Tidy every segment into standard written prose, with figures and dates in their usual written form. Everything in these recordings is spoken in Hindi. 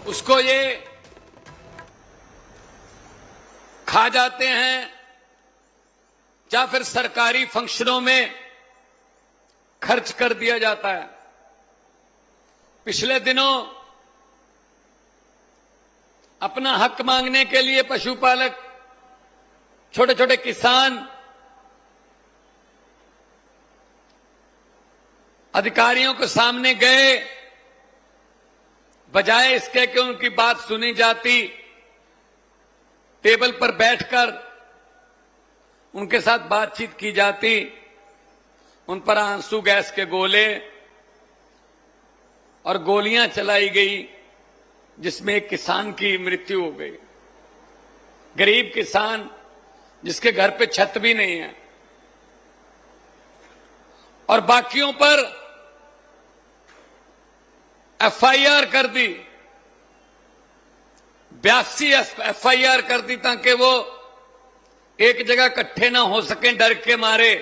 उसको ये खा जाते हैं या फिर सरकारी फंक्शनों में खर्च कर दिया जाता है। पिछले दिनों अपना हक मांगने के लिए पशुपालक, छोटे छोटे किसान अधिकारियों के सामने गए, बजाय इसके कि उनकी बात सुनी जाती, टेबल पर बैठकर उनके साथ बातचीत की जाती, उन पर आंसू गैस के गोले और गोलियां चलाई गई, जिसमें एक किसान की मृत्यु हो गई। गरीब किसान जिसके घर पे छत भी नहीं है, और बाकियों पर एफआईआर कर दी, 82 एफआईआर कर दी ताकि वो एक जगह इकट्ठे ना हो सके डर के मारे।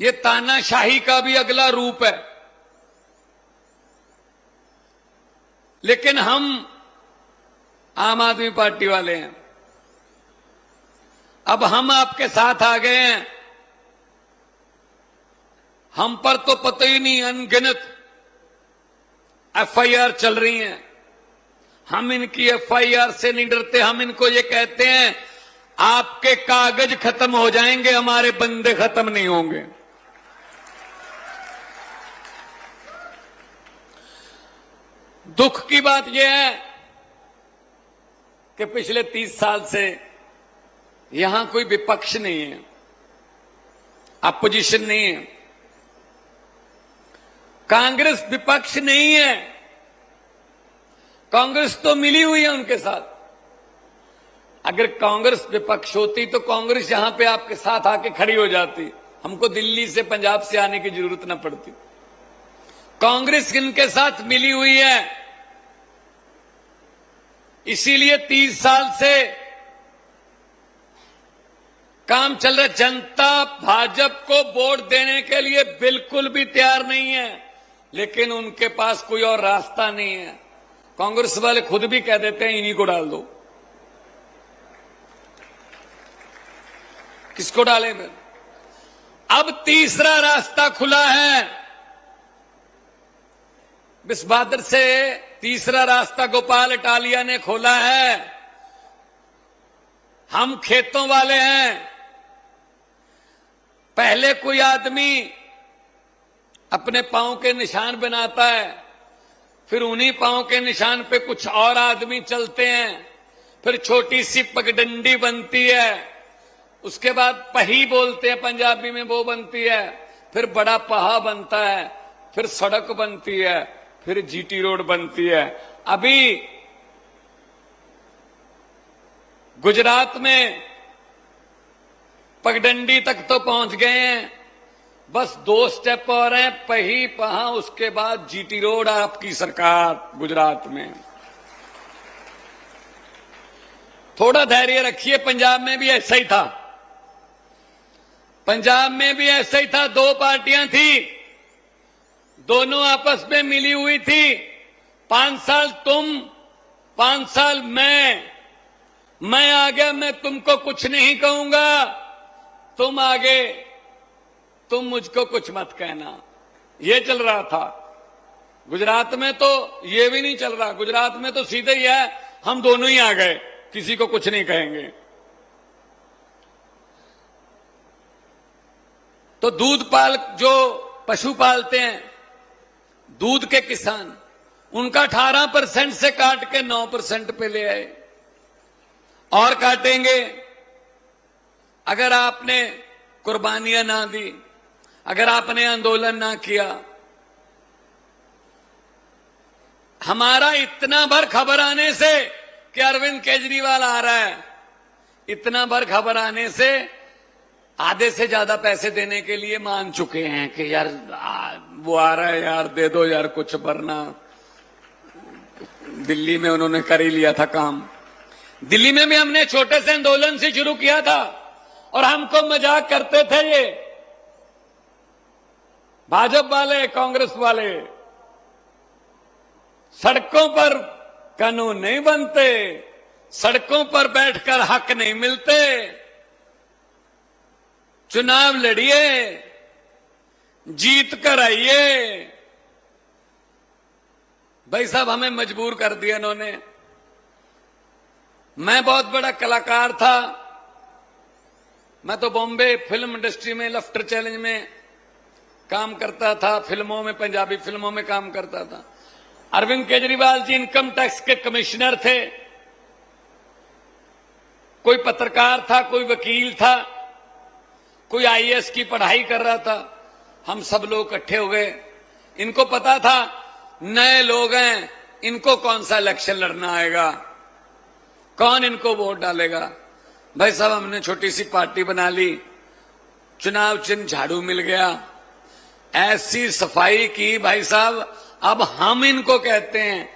ये तानाशाही का भी अगला रूप है। लेकिन हम आम आदमी पार्टी वाले हैं, अब हम आपके साथ आ गए हैं। हम पर तो पता ही नहीं, अनगिनत एफआईआर चल रही हैं। हम इनकी एफआईआर से नहीं डरते। हम इनको ये कहते हैं, आपके कागज खत्म हो जाएंगे, हमारे बंदे खत्म नहीं होंगे। दुख की बात यह है कि पिछले 30 साल से यहां कोई विपक्ष नहीं है, अपोजिशन नहीं है, कांग्रेस विपक्ष नहीं है। कांग्रेस तो मिली हुई है उनके साथ। अगर कांग्रेस विपक्ष होती तो कांग्रेस यहां पे आपके साथ आके खड़ी हो जाती, हमको दिल्ली से पंजाब से आने की जरूरत न पड़ती। कांग्रेस इनके साथ मिली हुई है, इसीलिए 30 साल से काम चल रहा है। जनता भाजपा को वोट देने के लिए बिल्कुल भी तैयार नहीं है, लेकिन उनके पास कोई और रास्ता नहीं है। कांग्रेस वाले खुद भी कह देते हैं, इन्हीं को डाल दो। किसको डालें फिर? अब तीसरा रास्ता खुला है। बिस्वादर से तीसरा रास्ता गोपाल इटालिया ने खोला है। हम खेतों वाले हैं। पहले कोई आदमी अपने पांव के निशान बनाता है, फिर उन्हीं पांव के निशान पे कुछ और आदमी चलते हैं, फिर छोटी सी पगडंडी बनती है, उसके बाद पही बोलते हैं पंजाबी में, वो बनती है, फिर बड़ा पहा बनता है, फिर सड़क बनती है, फिर जीटी रोड बनती है। अभी गुजरात में पगडंडी तक तो पहुंच गए हैं, बस 2 स्टेप और हैं, पही पहा, उसके बाद जीटी रोड आपकी सरकार गुजरात में। थोड़ा धैर्य रखिए, पंजाब में भी ऐसा ही था। पंजाब में भी ऐसा ही था। 2 पार्टियां थी, दोनों आपस में मिली हुई थी। 5 साल तुम, 5 साल मैं आ गया, मैं तुमको कुछ नहीं कहूंगा, तुम आगे, तुम मुझको कुछ मत कहना। ये चल रहा था। गुजरात में तो ये भी नहीं चल रहा। गुजरात में तो सीधे ही है, हम दोनों ही आ गए, किसी को कुछ नहीं कहेंगे। तो दूध पाल, जो पशु पालते हैं, दूध के किसान, उनका 18% से काट के 9% पे ले आए, और काटेंगे। अगर आपने कुर्बानियां ना दी, अगर आपने आंदोलन ना किया। हमारा इतना भर खबर आने से कि अरविंद केजरीवाल आ रहा है, इतना भर खबर आने से आधे से ज्यादा पैसे देने के लिए मान चुके हैं कि यार वो आ रहा है, यार दे दो यार कुछ, वरना दिल्ली में उन्होंने कर ही लिया था काम। दिल्ली में भी हमने छोटे से आंदोलन से शुरू किया था, और हमको मजाक करते थे ये भाजपा वाले, कांग्रेस वाले, सड़कों पर कानून नहीं बनते, सड़कों पर बैठकर हक नहीं मिलते। चुनाव लड़िए, जीत कर आइए। भाई साहब, हमें मजबूर कर दिया इन्होंने। मैं बहुत बड़ा कलाकार था, मैं तो बॉम्बे फिल्म इंडस्ट्री में लफ्टर चैलेंज में काम करता था, फिल्मों में, पंजाबी फिल्मों में काम करता था। अरविंद केजरीवाल जी इनकम टैक्स के कमिश्नर थे, कोई पत्रकार था, कोई वकील था, कोई आईएएस की पढ़ाई कर रहा था। हम सब लोग इकट्ठे हो गए। इनको पता था नए लोग हैं, इनको कौन सा इलेक्शन लड़ना आएगा, कौन इनको वोट डालेगा। भाई साहब, हमने छोटी सी पार्टी बना ली, चुनाव चिन्ह झाड़ू मिल गया, ऐसी सफाई की भाई साहब। अब हम इनको कहते हैं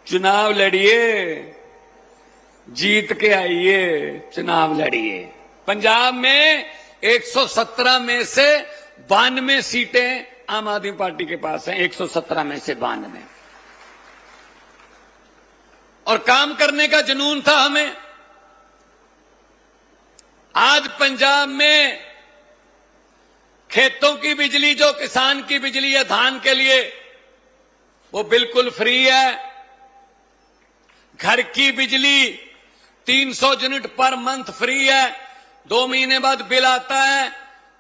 चुनाव लड़िए, जीत के आइए, चुनाव लड़िए। पंजाब में 117 में से 92 सीटें आम आदमी पार्टी के पास हैं, 117 में से 92। और काम करने का जुनून था हमें। आज पंजाब में खेतों की बिजली, जो किसान की बिजली है धान के लिए, वो बिल्कुल फ्री है। घर की बिजली 300 यूनिट पर मंथ फ्री है। 2 महीने बाद बिल आता है।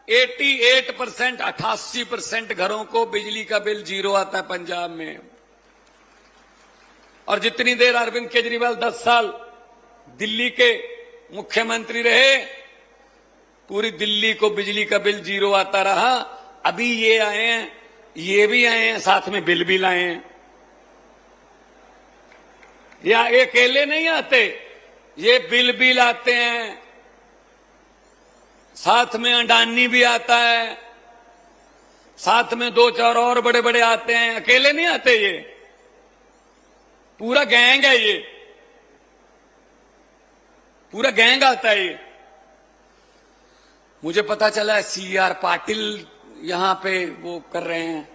88%, 88% घरों को बिजली का बिल जीरो आता है पंजाब में। और जितनी देर अरविंद केजरीवाल 10 साल दिल्ली के मुख्यमंत्री रहे, पूरी दिल्ली को बिजली का बिल जीरो आता रहा। अभी ये आए हैं, ये भी आए हैं, साथ में बिल भी लाए हैं। या ये अकेले नहीं आते, ये बिल भी लाते हैं, साथ में अडानी भी आता है, साथ में 2-4 और बड़े बड़े आते हैं। अकेले नहीं आते, ये पूरा गैंग है, ये पूरा गैंग आता है। ये मुझे पता चला सीआर पाटिल यहां पे वो कर रहे हैं।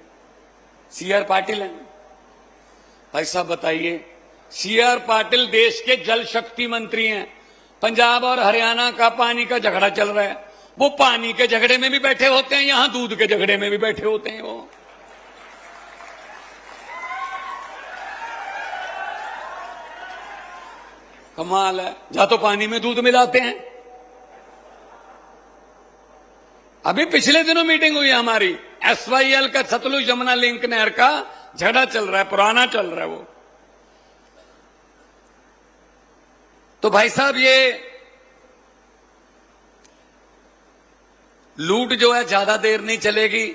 सीआर पाटिल हैं भाई साहब, बताइए, सीआर पाटिल देश के जल शक्ति मंत्री हैं। पंजाब और हरियाणा का पानी का झगड़ा चल रहा है, वो पानी के झगड़े में भी बैठे होते हैं, यहां दूध के झगड़े में भी बैठे होते हैं। वो कमाल है, जहां तो पानी में दूध मिलाते हैं। अभी पिछले दिनों मीटिंग हुई हमारी, एसवाईएल का सतलुज यमुना लिंक नहर का झगड़ा चल रहा है, पुराना चल रहा है वो। तो भाई साहब, ये लूट जो है ज्यादा देर नहीं चलेगी।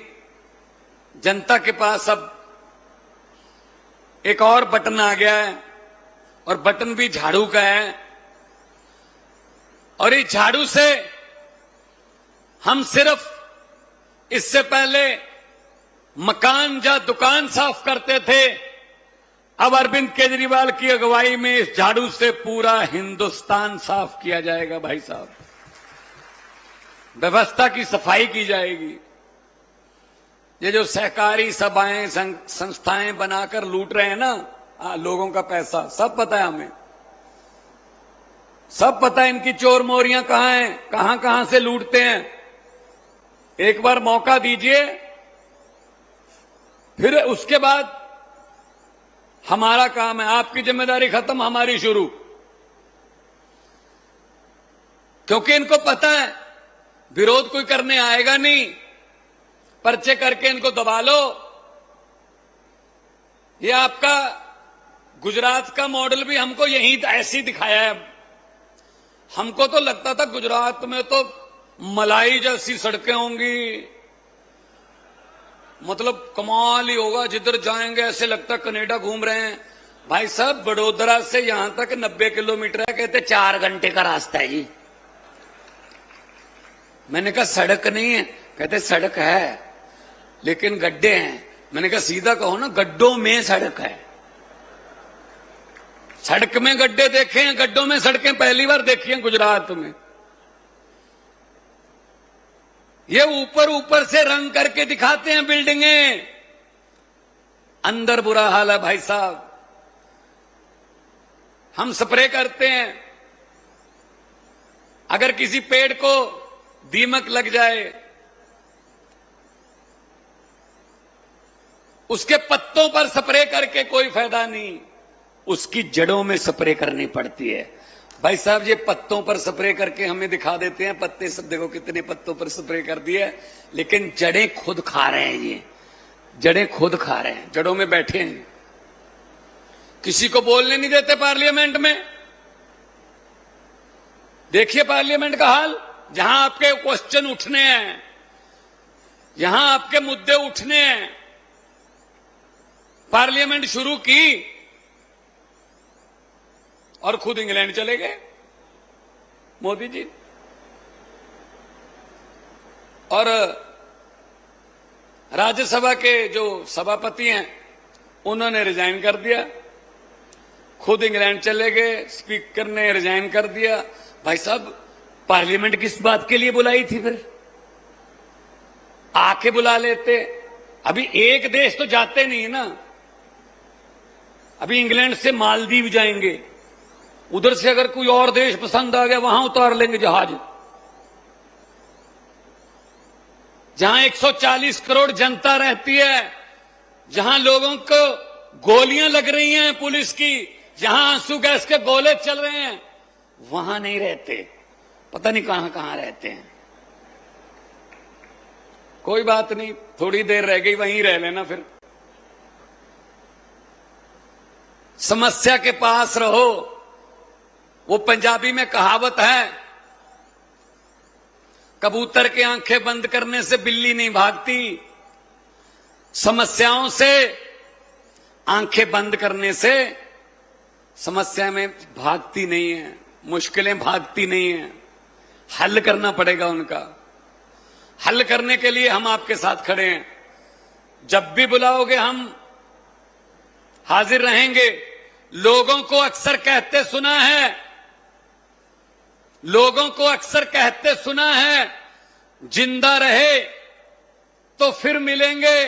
जनता के पास अब एक और बटन आ गया है, और बटन भी झाड़ू का है। और इस झाड़ू से हम सिर्फ इससे पहले मकान या दुकान साफ करते थे, अब अरविंद केजरीवाल की अगुवाई में इस झाड़ू से पूरा हिंदुस्तान साफ किया जाएगा। भाई साहब, व्यवस्था की सफाई की जाएगी। ये जो सहकारी सभाएं, संस्थाएं बनाकर लूट रहे हैं ना लोगों का पैसा, सब पता है हमें, सब पता है इनकी चोर मोरियां कहां हैं, कहां कहां से लूटते हैं। एक बार मौका दीजिए, फिर उसके बाद हमारा काम है। आपकी जिम्मेदारी खत्म, हमारी शुरू। क्योंकि इनको पता है विरोध कोई करने आएगा नहीं, पर्चे करके इनको दबा लो। ये आपका गुजरात का मॉडल भी हमको यही ऐसी दिखाया है। हमको तो लगता था गुजरात में तो मलाई जैसी सड़कें होंगी, मतलब कमाल ही होगा, जिधर जाएंगे ऐसे लगता कनाडा घूम रहे हैं। भाई साहब, बड़ोदरा से यहां तक 90 किलोमीटर है, कहते 4 घंटे का रास्ता है जी। मैंने कहा सड़क नहीं है, कहते सड़क है लेकिन गड्ढे हैं। मैंने कहा सीधा कहो ना, गड्ढों में सड़क है। सड़क में गड्ढे देखे हैं, गड्ढों में सड़कें पहली बार देखी हैं गुजरात में। ये ऊपर ऊपर से रंग करके दिखाते हैं बिल्डिंगें, अंदर बुरा हाल है भाई साहब। हम स्प्रे करते हैं, अगर किसी पेड़ को दीमक लग जाए, उसके पत्तों पर स्प्रे करके कोई फायदा नहीं, उसकी जड़ों में स्प्रे करनी पड़ती है। भाई साहब ये पत्तों पर स्प्रे करके हमें दिखा देते हैं, पत्ते सब देखो कितने पत्तों पर स्प्रे कर दिए, लेकिन जड़ें खुद खा रहे हैं। ये जड़ें खुद खा रहे हैं, जड़ों में बैठे हैं, किसी को बोलने नहीं देते पार्लियामेंट में। देखिए पार्लियामेंट का हाल, जहां आपके क्वेश्चन उठने हैं, जहां आपके मुद्दे उठने हैं, पार्लियामेंट शुरू की और खुद इंग्लैंड चले गए मोदी जी। और राज्यसभा के जो सभापति हैं उन्होंने रिजाइन कर दिया, खुद इंग्लैंड चले गए, स्पीकर ने रिजाइन कर दिया। भाई साहब पार्लियामेंट किस बात के लिए बुलाई थी फिर? आके बुला लेते। अभी एक देश तो जाते नहीं है ना, अभी इंग्लैंड से मालदीव जाएंगे, उधर से अगर कोई और देश पसंद आ गया वहां उतार लेंगे जहाज। जहां 140 करोड़ जनता रहती है, जहां लोगों को गोलियां लग रही हैं पुलिस की, जहां आंसू गैस के गोले चल रहे हैं, वहां नहीं रहते, पता नहीं कहां कहां रहते हैं। कोई बात नहीं, थोड़ी देर रह गई, वहीं रह लेना फिर। समस्या के पास रहो, वो पंजाबी में कहावत है, कबूतर की आंखें बंद करने से बिल्ली नहीं भागती, समस्याओं से आंखें बंद करने से समस्या में भागती नहीं है, मुश्किलें भागती नहीं है। हल करना पड़ेगा उनका। हल करने के लिए हम आपके साथ खड़े हैं, जब भी बुलाओगे हम हाजिर रहेंगे। लोगों को अक्सर कहते सुना है, लोगों को अक्सर कहते सुना है, जिंदा रहे तो फिर मिलेंगे,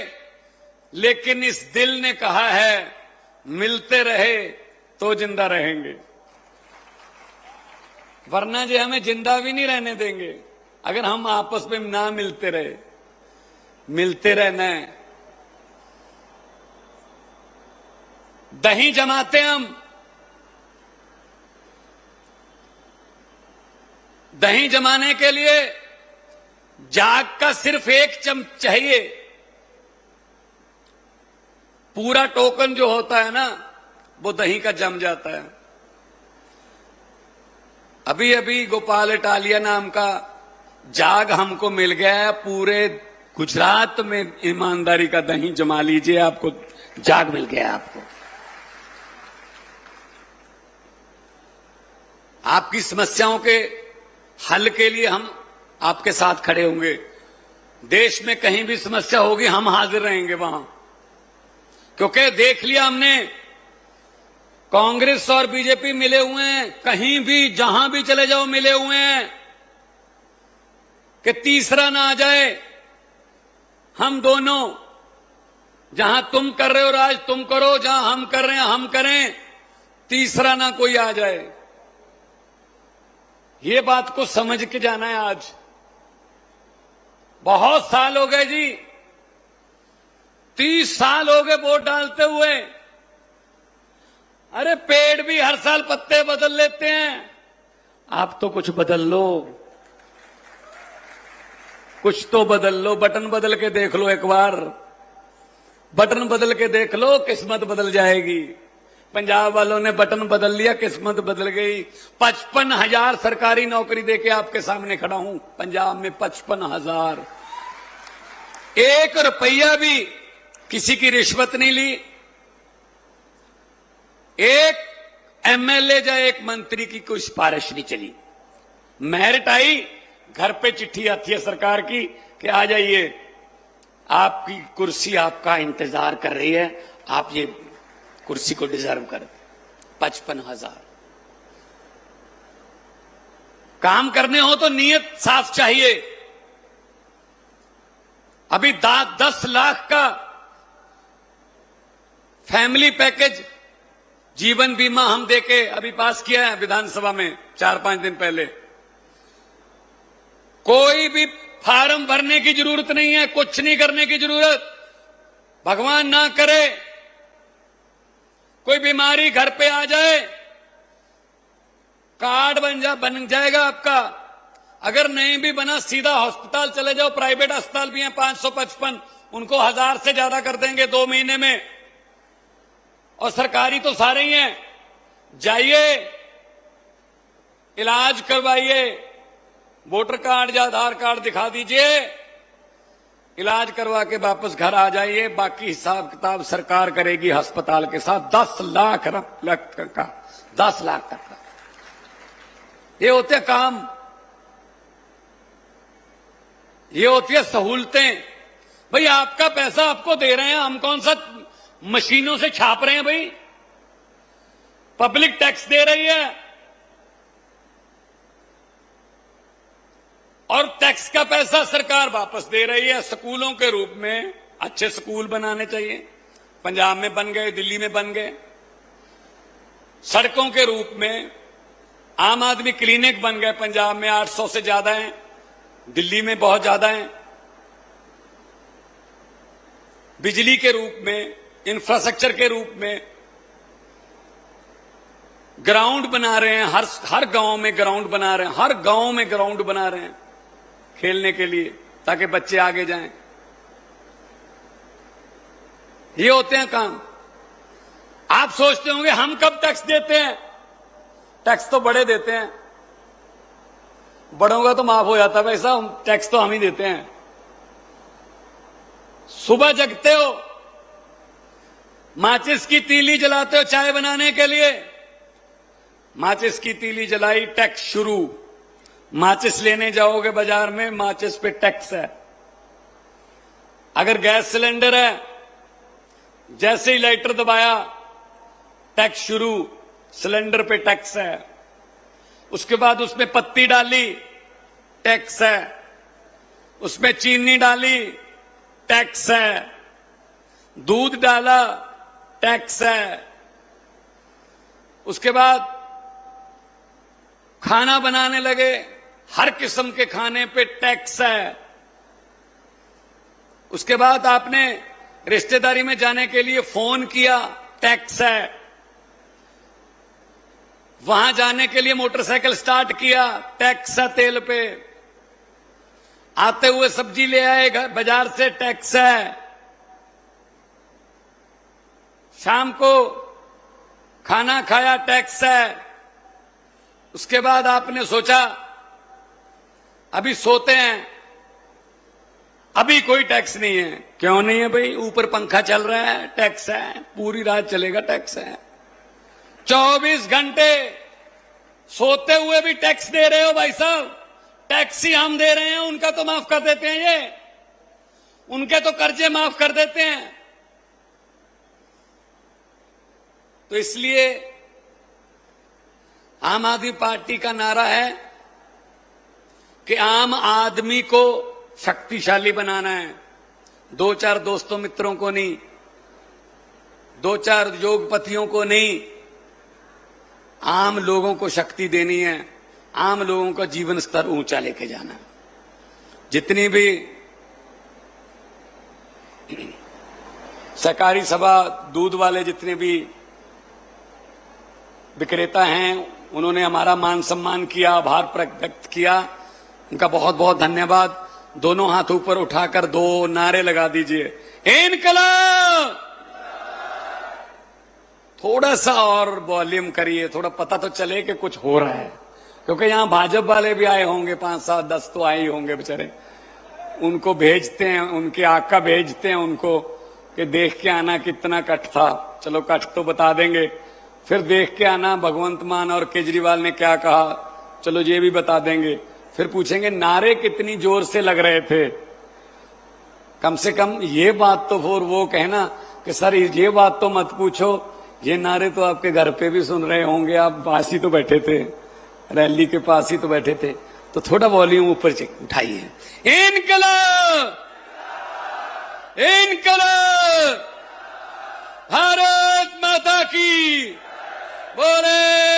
लेकिन इस दिल ने कहा है मिलते रहे तो जिंदा रहेंगे। वरना जो हमें जिंदा भी नहीं रहने देंगे अगर हम आपस में ना मिलते रहे। मिलते रहना है। दही जमाते हम, दही जमाने के लिए जाग का सिर्फ एक चम्मच चाहिए। पूरा टोकन जो होता है ना वो दही का जम जाता है। अभी अभी गोपाल इटालिया नाम का जाग हमको मिल गया है, पूरे गुजरात में ईमानदारी का दही जमा लीजिए, आपको जाग मिल गया है। आपको आपकी समस्याओं के हल के लिए हम आपके साथ खड़े होंगे। देश में कहीं भी समस्या होगी हम हाजिर रहेंगे वहां, क्योंकि देख लिया हमने कांग्रेस और बीजेपी मिले हुए हैं, कहीं भी जहां भी चले जाओ मिले हुए हैं, कि तीसरा ना आ जाए। हम दोनों, जहां तुम कर रहे हो राज तुम करो, जहां हम कर रहे हैं हम करें, तीसरा ना कोई आ जाए। ये बात को समझ के जाना है। आज बहुत साल हो गए जी, 30 साल हो गए वोट डालते हुए। अरे पेड़ भी हर साल पत्ते बदल लेते हैं, आप तो कुछ बदल लो, कुछ तो बदल लो। बटन बदल के देख लो, एक बार बटन बदल के देख लो, किस्मत बदल जाएगी। पंजाब वालों ने बटन बदल लिया, किस्मत बदल गई। 55,000 सरकारी नौकरी देके आपके सामने खड़ा हूं पंजाब में। 55,000, 1 रुपया भी किसी की रिश्वत नहीं ली। एक एमएलए या एक मंत्री की कोई सिफारिश नहीं चली। मेरिट आई, घर पे चिट्ठी आती है सरकार की कि आ जाइए, आपकी कुर्सी आपका इंतजार कर रही है, आप ये कुर्सी को डिजर्व कर। 55,000। काम करने हो तो नीयत साफ चाहिए। अभी 10 लाख का फैमिली पैकेज जीवन बीमा हम देके अभी पास किया है विधानसभा में 4-5 दिन पहले। कोई भी फार्म भरने की जरूरत नहीं है, कुछ नहीं करने की जरूरत। भगवान ना करे कोई बीमारी घर पे आ जाए, कार्ड बन जाएगा आपका। अगर नहीं भी बना, सीधा अस्पताल चले जाओ। प्राइवेट अस्पताल भी हैं 555, उनको 1000 से ज्यादा कर देंगे 2 महीने में। और सरकारी तो सारे ही हैं। जाइए, इलाज करवाइए, वोटर कार्ड या आधार कार्ड दिखा दीजिए, इलाज करवा के वापस घर आ जाइए। बाकी हिसाब किताब सरकार करेगी अस्पताल के साथ। 10 लाख का 10 लाख तक ये होते काम, ये होती है सहूलतें। भाई आपका पैसा आपको दे रहे हैं, हम कौन सा मशीनों से छाप रहे हैं भाई? पब्लिक टैक्स दे रही है और टैक्स का पैसा सरकार वापस दे रही है स्कूलों के रूप में। अच्छे स्कूल बनाने चाहिए, पंजाब में बन गए, दिल्ली में बन गए। सड़कों के रूप में आम आदमी क्लिनिक बन गए, पंजाब में 800 से ज्यादा हैं, दिल्ली में बहुत ज्यादा हैं। बिजली के रूप में, इंफ्रास्ट्रक्चर के रूप में ग्राउंड बना रहे हैं। हर गांव में ग्राउंड बना रहे हैं, हर गांव में ग्राउंड बना रहे हैं खेलने के लिए, ताकि बच्चे आगे जाएं। ये होते हैं काम। आप सोचते होंगे हम कब टैक्स देते हैं? टैक्स तो बड़े देते हैं, बड़ों का तो माफ हो जाता है पैसा, टैक्स तो हम ही देते हैं। सुबह जगते हो, माचिस की तीली जलाते हो चाय बनाने के लिए, माचिस की तीली जलाई, टैक्स शुरू। माचिस लेने जाओगे बाजार में, माचिस पे टैक्स है। अगर गैस सिलेंडर है, जैसे ही लाइटर दबाया टैक्स शुरू, सिलेंडर पे टैक्स है। उसके बाद उसमें पत्ती डाली, टैक्स है। उसमें चीनी डाली, टैक्स है। दूध डाला, टैक्स है। उसके बाद खाना बनाने लगे, हर किस्म के खाने पे टैक्स है। उसके बाद आपने रिश्तेदारी में जाने के लिए फोन किया, टैक्स है। वहां जाने के लिए मोटरसाइकिल स्टार्ट किया, टैक्स है तेल पे। आते हुए सब्जी ले आए बाजार से, टैक्स है। शाम को खाना खाया, टैक्स है। उसके बाद आपने सोचा अभी सोते हैं, अभी कोई टैक्स नहीं है। क्यों नहीं है भाई? ऊपर पंखा चल रहा है, टैक्स है। पूरी रात चलेगा, टैक्स है। 24 घंटे सोते हुए भी टैक्स दे रहे हो भाई साहब। टैक्स ही हम दे रहे हैं, उनका तो माफ कर देते हैं, ये उनके तो कर्जे माफ कर देते हैं। तो इसलिए आम आदमी पार्टी का नारा है कि आम आदमी को शक्तिशाली बनाना है। 2-4 दोस्तों मित्रों को नहीं, 2-4 योगपतियों को नहीं, आम लोगों को शक्ति देनी है। आम लोगों का जीवन स्तर ऊंचा लेके जाना है। जितनी भी सहकारी सभा, दूध वाले जितने भी विक्रेता हैं, उन्होंने हमारा मान सम्मान किया, आभार व्यक्त किया, उनका बहुत बहुत धन्यवाद। दोनों हाथ ऊपर उठाकर 2 नारे लगा दीजिए, इनकलाब। थोड़ा सा और वॉल्यूम करिए, थोड़ा पता तो चले कि कुछ हो रहा है, क्योंकि यहां भाजपा वाले भी आए होंगे, 5-7-10 तो आए ही होंगे बेचारे। उनको भेजते हैं, उनके आका भेजते हैं उनको कि देख के आना कितना कट था। चलो कट तो बता देंगे, फिर देख के आना भगवंत मान और केजरीवाल ने क्या कहा, चलो ये भी बता देंगे। फिर पूछेंगे नारे कितनी जोर से लग रहे थे। कम से कम ये बात तो फिर वो कहना कि सर ये बात तो मत पूछो, ये नारे तो आपके घर पे भी सुन रहे होंगे, आप पास ही तो बैठे थे, रैली के पास ही तो बैठे थे। तो थोड़ा वॉल्यूम ऊपर उठाइए, इनकलाब, इनकलाब, भारत माता की बोले